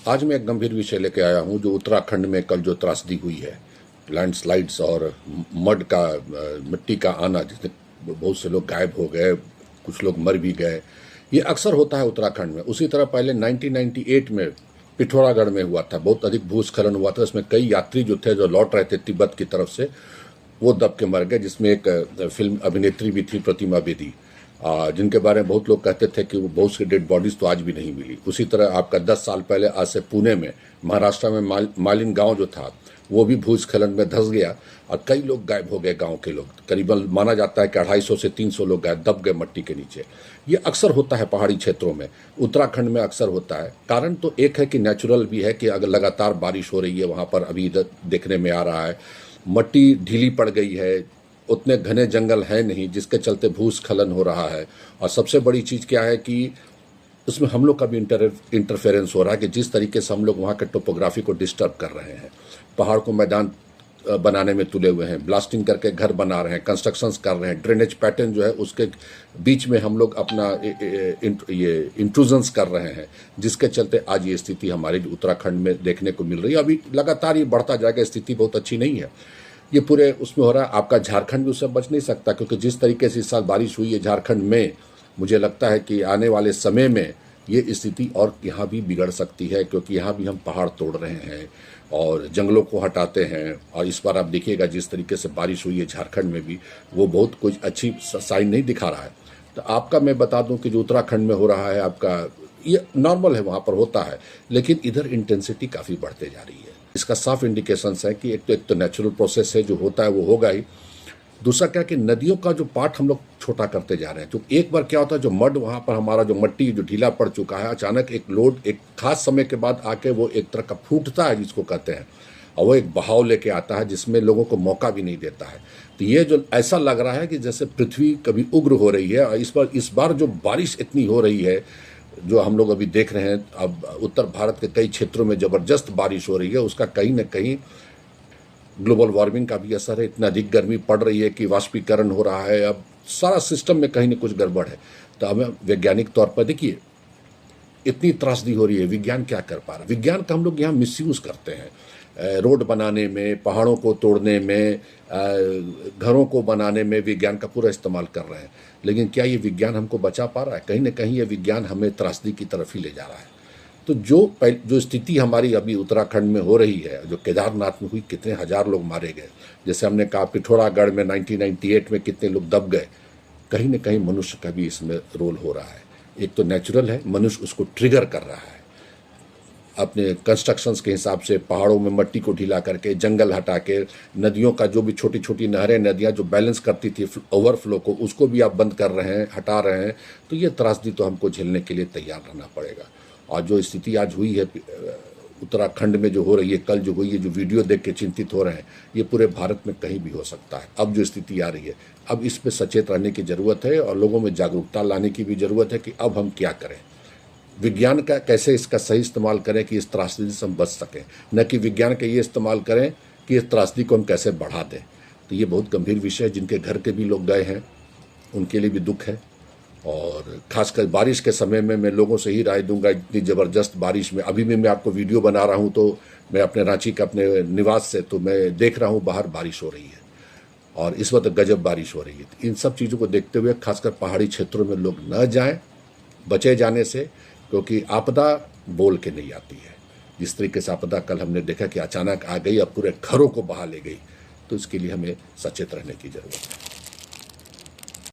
आज मैं एक गंभीर विषय लेके आया हूँ जो उत्तराखंड में कल जो त्रासदी हुई है, लैंडस्लाइड्स और मड का मिट्टी का आना, जिससे बहुत से लोग गायब हो गए, कुछ लोग मर भी गए। ये अक्सर होता है उत्तराखंड में। उसी तरह पहले 1998 में पिथौरागढ़ में हुआ था, बहुत अधिक भूस्खलन हुआ था। इसमें कई यात्री जो थे जो लौट रहे थे तिब्बत की तरफ से, वो दब के मर गए, जिसमें एक फिल्म अभिनेत्री भी थी, प्रतिमा बेदी, जिनके बारे में बहुत लोग कहते थे कि वो बहुत सी डेड बॉडीज तो आज भी नहीं मिली। उसी तरह आपका 10 साल पहले आज से पुणे में, महाराष्ट्र में मालिन गांव जो था वो भी भूस्खलन में धंस गया और कई लोग गायब हो गए। गांव के लोग करीबन माना जाता है कि 250 से 300 लोग दब गए मट्टी के नीचे। ये अक्सर होता है पहाड़ी क्षेत्रों में, उत्तराखंड में अक्सर होता है। कारण तो एक है कि नेचुरल भी है कि अगर लगातार बारिश हो रही है, वहाँ पर अभी इधर देखने में आ रहा है मट्टी ढीली पड़ गई है, उतने घने जंगल है नहीं, जिसके चलते भूस्खलन हो रहा है। और सबसे बड़ी चीज़ क्या है कि उसमें हम लोग का भी इंटरफेरेंस हो रहा है कि जिस तरीके से हम लोग वहाँ के टोपोग्राफी को डिस्टर्ब कर रहे हैं, पहाड़ को मैदान बनाने में तुले हुए हैं, ब्लास्टिंग करके घर बना रहे हैं, कंस्ट्रक्शंस कर रहे हैं, ड्रेनेज पैटर्न जो है उसके बीच में हम लोग अपना ये इंट्रूजन्स कर रहे हैं, जिसके चलते आज ये स्थिति हमारे उत्तराखंड में देखने को मिल रही है। अभी लगातार ये बढ़ता जाएगा, स्थिति बहुत अच्छी नहीं है। ये पूरे उसमें हो रहा है। आपका झारखंड भी उससे बच नहीं सकता, क्योंकि जिस तरीके से इस साल बारिश हुई है झारखंड में, मुझे लगता है कि आने वाले समय में ये स्थिति और यहाँ भी बिगड़ सकती है, क्योंकि यहाँ भी हम पहाड़ तोड़ रहे हैं और जंगलों को हटाते हैं। और इस बार आप देखिएगा जिस तरीके से बारिश हुई है झारखंड में भी, वो बहुत कुछ अच्छी साइन नहीं दिखा रहा है। तो आपका मैं बता दूं कि जो उत्तराखंड में हो रहा है, आपका ये नॉर्मल है, वहाँ पर होता है, लेकिन इधर इंटेंसिटी काफ़ी बढ़ते जा रही है। इसका साफ इंडिकेशंस है कि एक तो नेचुरल प्रोसेस है, जो होता है वो होगा ही। दूसरा क्या कि नदियों का जो पार्ट हम लोग छोटा करते जा रहे हैं। तो एक बार क्या होता है, जो मड वहाँ पर हमारा जो मट्टी जो ढीला पड़ चुका है, अचानक एक लोड एक खास समय के बाद आके वो एक तरह का फूटता है, जिसको कहते हैं, और वो एक बहाव लेके आता है जिसमें लोगों को मौका भी नहीं देता है। तो ये जो ऐसा लग रहा है कि जैसे पृथ्वी कभी उग्र हो रही है। और इस बार जो बारिश इतनी हो रही है, जो हम लोग अभी देख रहे हैं, अब उत्तर भारत के कई क्षेत्रों में ज़बरदस्त बारिश हो रही है, उसका कहीं ना कहीं ग्लोबल वार्मिंग का भी असर है। इतना अधिक गर्मी पड़ रही है कि वाष्पीकरण हो रहा है, अब सारा सिस्टम में कहीं ना कुछ गड़बड़ है। तो हमें वैज्ञानिक तौर पर देखिए, इतनी त्रासदी हो रही है, विज्ञान क्या कर पा रहा है? विज्ञान का हम लोग यहाँ मिसयूज़ करते हैं, रोड बनाने में, पहाड़ों को तोड़ने में, घरों को बनाने में विज्ञान का पूरा इस्तेमाल कर रहे हैं। लेकिन क्या ये विज्ञान हमको बचा पा रहा है? कहीं ना कहीं ये विज्ञान हमें त्रासदी की तरफ ही ले जा रहा है। तो जो स्थिति हमारी अभी उत्तराखंड में हो रही है, जो केदारनाथ में हुई, कितने हजार लोग मारे गए, जैसे हमने कहा पिथौरागढ़ में 1998 में कितने लोग दब गए, कहीं ना कहीं मनुष्य का भी इसमें रोल हो रहा है। एक तो नेचुरल है, मनुष्य उसको ट्रिगर कर रहा है अपने कंस्ट्रक्शंस के हिसाब से, पहाड़ों में मट्टी को ढीला करके, जंगल हटा के, नदियों का जो भी छोटी छोटी नहरें, नदियां जो बैलेंस करती थी ओवरफ्लो को, उसको भी आप बंद कर रहे हैं, हटा रहे हैं। तो ये त्रासदी तो हमको झेलने के लिए तैयार रहना पड़ेगा। और जो स्थिति आज हुई है उत्तराखंड में, जो हो रही है, कल जो हुई है, जो वीडियो देख के चिंतित हो रहे हैं, ये पूरे भारत में कहीं भी हो सकता है। अब जो स्थिति आ रही है, अब इस पर सचेत रहने की ज़रूरत है और लोगों में जागरूकता लाने की भी ज़रूरत है कि अब हम क्या करें, विज्ञान का कैसे इसका सही इस्तेमाल करें कि इस त्रासदी से हम बच सकें, न कि विज्ञान का ये इस्तेमाल करें कि इस त्रासदी को हम कैसे बढ़ा दें। तो ये बहुत गंभीर विषय है। जिनके घर के भी लोग गए हैं उनके लिए भी दुख है। और खासकर बारिश के समय में मैं लोगों से ही राय दूंगा, इतनी ज़बरदस्त बारिश में, अभी भी मैं आपको वीडियो बना रहा हूं, तो मैं अपने रांची का अपने निवास से, तो मैं देख रहा हूं बाहर बारिश हो रही है और इस वक्त गजब बारिश हो रही है। इन सब चीज़ों को देखते हुए खासकर पहाड़ी क्षेत्रों में लोग न जाएं, बचे जाने से, क्योंकि आपदा बोल के नहीं आती है। जिस तरीके से आपदा कल हमने देखा कि अचानक आ गई और पूरे घरों को बहा ले गई, तो इसके लिए हमें सचेत रहने की ज़रूरत है।